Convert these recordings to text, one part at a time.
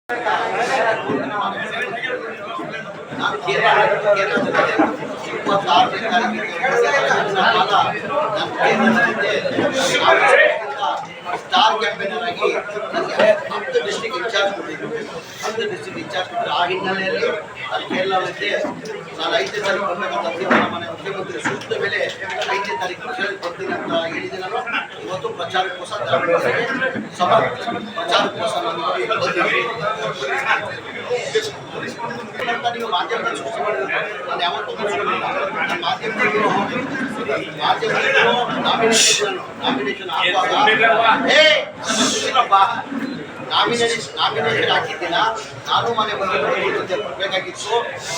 ನಾನು ಕೇರಳದಲ್ಲಿ 26ನೇ ತಾರೀಕಿಗೆ ಸ್ಟಾರ್ ಕ್ಯಾಂಪೇನರ್ ಆಗಿ ನನಗೆ 10 ಡಿಸ್ಟ್ರಿಕ್ಟ್ ಇನ್ಚಾರ್ಜ್ ಕೊಟ್ಟಿದ್ರು. 10 ಡಿಸ್ಟ್ರಿಕ್ಟ್ ಇನ್ಚಾರ್ಜ್ ಕೊಟ್ಟರು. ಆ ಹಿನ್ನೆಲೆಯಲ್ಲಿ ನಾನು ಕೇರಳಕ್ಕೆ ನಾನು 5ನೇ ತಾರೀಕು ಬರಬೇಕಂತ ಸಿದ್ದರಾಮಯ್ಯ ಮುಖ್ಯಮಂತ್ರಿ ಸೂಕ್ತ ಮೇಲೆ 5ನೇ ತಾರೀಕು ಬರ್ತೀನಿ ಅಂತ ಹೇಳಿದ್ದೀನಲ್ಲ. ಇವತ್ತು ಪ್ರಚಾರಕ್ಕೋಸ್ಕರ ಪ್ರಚಾರಕ್ಕೋಸ್ಕರ ನೀವು ಮಾಧ್ಯಮದಲ್ಲಿ ಸೃಷ್ಟಿ ಮಾಡಿದ್ರೆ ನಾನು ಯಾವತ್ತೂ ನನ್ನ ಮಾಧ್ಯಮದಲ್ಲಿರೋ ನಾಮಿನೇಷನ್ ಆಗುವಾಗ ನಾಮಿನೇಷನ್ ಹಾಕಿದ್ದೀನ. ನಾನು ಮನೆ ಬರಬೇಕಾಗಿತ್ತು.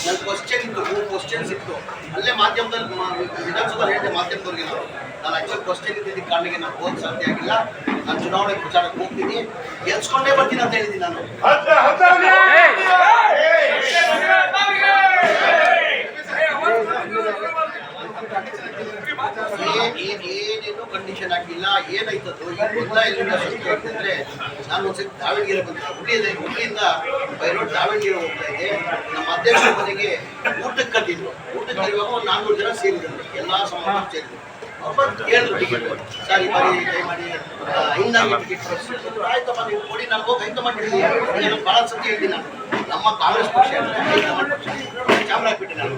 ನನ್ನ ಕ್ವಶನ್ ಇತ್ತು, 3 ಕ್ವಶನ್ಸ್ ಇತ್ತು. ಅಲ್ಲೇ ಮಾಧ್ಯಮದಲ್ಲಿ ವಿಧಾನಸಭೆ ಹೇಳಿದೆ ಮಾಧ್ಯಮದವ್ರಿಗೆ ನಾನು ಆಕ್ಚುಲಿ ಕ್ವಶನ್ ಇದ್ದಿದ್ದ ಕಾರಣಕ್ಕೆ ನಾನು ಹೋಗಕ್ಕೆ ಸಾಧ್ಯ ಆಗಿಲ್ಲ. ನಾನು ಚುನಾವಣೆ ಪ್ರಚಾರಕ್ಕೆ ಹೋಗ್ತೀನಿ, ಗೆಲ್ಸ್ಕೊಂಡೇ ಬರ್ತೀನಿ ಅಂತ ಹೇಳಿದ್ದೀನಿ ನಾನು. ಏನೇನು ಕಂಡೀಷನ್ ಹಾಕಿಲ್ಲ. ಏನಾಯ್ತದ್ದು ಈ ಗೊಂದಲ ಎಲ್ಲಿಂದ ಸೃಷ್ಟಿ ಆಗ್ತಿದ್ರೆ, ನಾನು ಒಂದ್ಸತಿ ದಾವಣಗೆರೆ ಬಂದೆ. ಹುಬ್ಳಿಯಿಂದ ಬೈರೋಡ್ ದಾವಣಗೆರೆ ಹೋಗ್ತಾ ಇದ್ದೆ. ನಮ್ಮ ಅಧ್ಯಕ್ಷರ ಮನೆಗೆ ಊಟಕ್ಕೆ ಕರೆದಿದ್ರು. ಊಟಕ್ಕೆ ಕರೆಯುವಾಗ ಒಂದು 400 ಜನ ಸೇರಿದ್ರು, ಎಲ್ಲ ಸಮಾಜ ಸೇರಿದ್ರು. ಅವ್ರು ಕೇಳಿದ್ರು ಟಿಕೆಟ್, ಸರ್ ಈ ಬಾರಿ ದಯಮಾಡಿ ಹಿಂಗಾಗಿ ಟಿಕೆಟ್ ಕೊಡಿಸಿದ್ರು. ಆಯ್ತಪ್ಪ ನೀವು ಕೊಡಿ, ನಾನು ಹೋಗಿ ಹೈಕಮಾಂಡ್ ಹಿಡಿದಿ. ನಾನು ಭಾಳ ಸತಿ ಹೇಳ್ತೀನಿ. ನಾನು ನಮ್ಮ ಕಾಂಗ್ರೆಸ್ ಪಕ್ಷ ಹೈಕಮಾಂಡ್ ಪಕ್ಷ ಚಾಮರಾಜಪೇಟೆ ನಾನು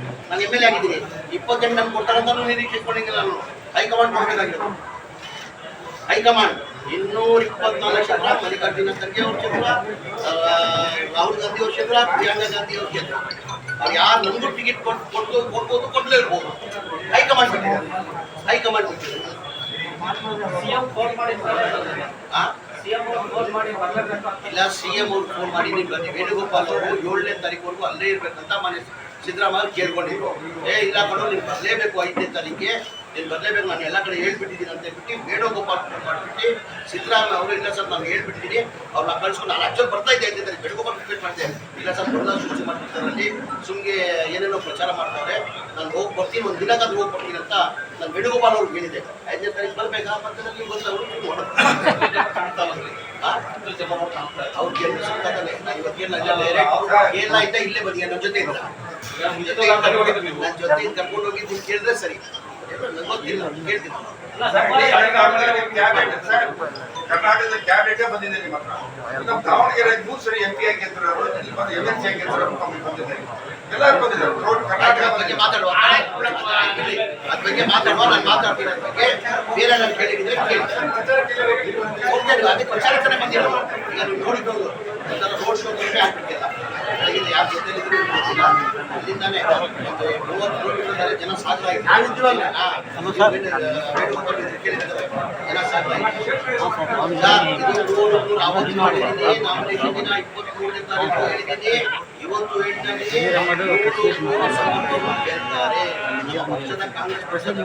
MLA ಆಗಿದ್ದೀನಿ. 28 ನನ್ನ ಕೊಡ್ತಾರಂತಲೂ ನಿರೀಕ್ಷೆ ಇಟ್ಕೊಂಡಿಲ್ಲ. ನಾನು ಹೈಕಮಾಂಡ್ ಕೊಡಬೇಕಾಗಿರೋದು. ಹೈಕಮಾಂಡ್ 224 ಕ್ಷೇತ್ರ, ಮಲ್ಲಿಕಾರ್ಜುನ ಖರ್ಗೆ ಅವ್ರ ಕ್ಷೇತ್ರ, ರಾಹುಲ್ ಗಾಂಧಿ ಅವ್ರ ಕ್ಷೇತ್ರ, ಪ್ರಿಯಾಂಕಾ ಗಾಂಧಿ ಅವ್ರ ಕ್ಷೇತ್ರ. ಅವ್ರು ಯಾರು ನನಗೂ ಟಿಕೆಟ್ ಕೊಡ್ಬೋದು, ಕೊಡಲೇ ಇರ್ಬೋದು. ಹೈಕಮಾಂಡ್ ಬಿಟ್ಟಿದ್ದಾರೆ. ಹೈಕಮಾಂಡ್ ಬಿಟ್ಟಿದ್ದಾರೆ. ಇಲ್ಲ, CM ಅವ್ರು ಫೋನ್ ಮಾಡಿ ವೇಣುಗೋಪಾಲ್ ಅವರು 7ನೇ ತಾರೀಕುವರೆಗೂ ಅಲ್ಲೇ ಇರ್ಬೇಕಂತ ಮನೆ ಸಿದ್ದರಾಮಯ್ಯ ಕೇಳ್ಕೊಂಡಿದ್ರು. ಇಲ್ಲ ಕಣೋ, ನೀನು ಬರಲೇಬೇಕು 5ನೇ ತಾರೀಕಿಗೆ, ನೀನು ಬರಲೇಬೇಕು, ನಾನು ಎಲ್ಲ ಕಡೆ ಹೇಳ್ಬಿಟ್ಟಿದ್ದೀನಿ ಅಂತ ಹೇಳ್ಬಿಟ್ಟು ವೇಣುಗೋಪಾಲ್ ಫೋನ್ ಮಾಡಿಬಿಟ್ಟು ಸಿದ್ದರಾಮಯ್ಯ ಅವರು ಇಲ್ಲ ಸರ್ ನಾನು ಹೇಳ್ಬಿಟ್ಟಿದ್ದೀನಿ, ಅವ್ರನ್ನ ಕಳ್ಸ್ಕೊಂಡು ನಾನು ಆಕ್ಚುಲಿ ಬರ್ತಾ ಇದ್ದೆ 5ನೇ ತಾರೀಕು ವೇಣುಗೋಪಾಲ್ ರಿಕ್ವೆಸ್ಟ್ ಮಾಡಿದೆ. ಇಲ್ಲ ಸರ್ ಗೊಂದಲ ಸೃಷ್ಟಿ ಮಾಡ್ತಿದ್ದಾರಲ್ಲಿ, ಸುಮ್ಗೆ ಏನೇನೋ ಪ್ರಚಾರ ಮಾಡ್ತಾರೆ, ನಾನು ಹೋಗಿ ಬರ್ತೀನಿ, ಒಂದು ದಿನಕ್ಕಾದ್ರೂ ಹೋಗಿ ಬರ್ತೀನಿ ಅಂತ ನಾನು ವೇಣುಗೋಪಾಲ್ ಅವ್ರಿಗೆ ಹೇಳಿದೆ. 5ನೇ ತಾರೀಕು ಬರಬೇಕಾ ಮಧ್ಯದಲ್ಲಿ ಬಂದವರು ಅವ್ರು ಗೆದ್ದು ಸುತ್ತಾನೆ. ನಾನು ಇವತ್ತೇನು ಎಲ್ಲ ಇದ್ದ ಇಲ್ಲೇ ಬಂದಿದ್ದೆ, ನನ್ನ ಜೊತೆ ಇಲ್ಲ, ನನ್ನ ಜೊತೆ ಕರ್ಕೊಂಡು ಹೋಗಿದ್ದು ಕೇಳಿದ್ರೆ ಸರಿ. ನಂಗೆ ಗೊತ್ತಿಲ್ಲ, ಕೇಳ್ತೀನಿ. ಕರ್ನಾಟಕದ ಕ್ಯಾಬಿನೆಟ್ ಬಂದಿದೆ ನಿಮ್ಮ ಹತ್ರ. ದಾವಣಗೆರೆ 3 ಸರಿ MP ಆಗಿದ್ರು, MLC ಆಗಿದ್ರು, ಎಲ್ಲರೂ ಬಂದಿದ್ದಾರೆ. ಕರ್ನಾಟಕ ಬಗ್ಗೆ ಮಾತಾಡುವ ಅದ್ರ ಬಗ್ಗೆ ಮಾತಾಡುವ, ನಾನು ಮಾತಾಡ್ತೀನಿ. ಅದ್ರ ಬಗ್ಗೆ ಬೇರೆ ನಾನು ಕೇಳಿದ್ರೆ ಅದೇ ಪ್ರಚಾರಕ್ಕೆ ಬಂದಿರೋ. ಈಗ ನೀವು ನೋಡಿಕೊಂಡು ರೋಡ್ ಶೋ ಆಗ್ಬಿಟ್ಟಿಲ್ಲ. ಬೆಳಗ್ಗೆ ಯಾರ ಜೊತೆಲಿದ್ರು ಗೊತ್ತಿಲ್ಲ. ಅಲ್ಲಿಂದಾನೆ ಒಂದು 30 ಕಿಲೋಮೀಟರ್ ಜನ ಸಾಗರ ಕೇಳಿದ್ದಾರೆ, ಜನ ಸಾಗರ ಅವತ್ತು ಮಾಡಿದ್ದೀನಿ. ನಾಮಿನೇಷನ್ ದಿನ 23ನೇ ತಾರೀಕು ಹೇಳಿದ್ದೀನಿ. ಇವತ್ತು ಹೇಳ್ತಾರೆ ಪಕ್ಷದ ಕಾಂಗ್ರೆಸ್ ಪಕ್ಷದ